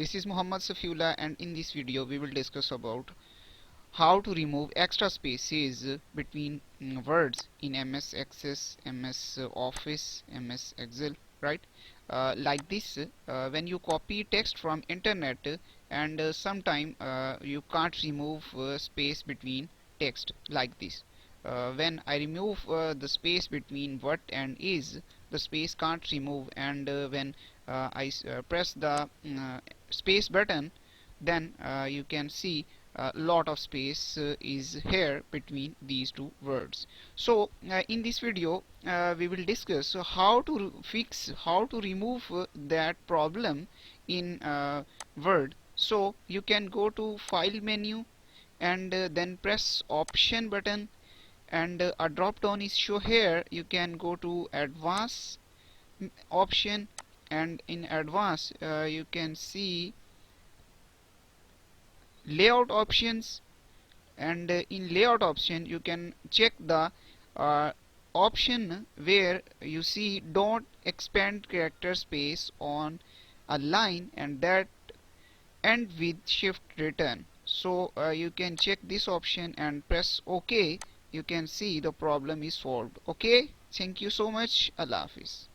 This is Muhammad Safiullah, and in this video we will discuss about how to remove extra spaces between words in MS Access, MS Office, MS Excel, right? Like this, when you copy text from internet and sometime you can't remove space between text like this. When I remove the space between what and is, the space can't remove, and when I press the space button, then you can see a lot of space is here between these two words. So in this video we will discuss how to fix, how to remove that problem in Word. So you can go to file menu and then press option button, and a drop down is show here. You can go to advanced option, and in advanced you can see layout options, and in layout option you can check the option where you see don't expand character space on a line and that end with shift return. So you can check this option and press OK. You can see the problem is solved. Okay, thank you so much. Allah Hafiz.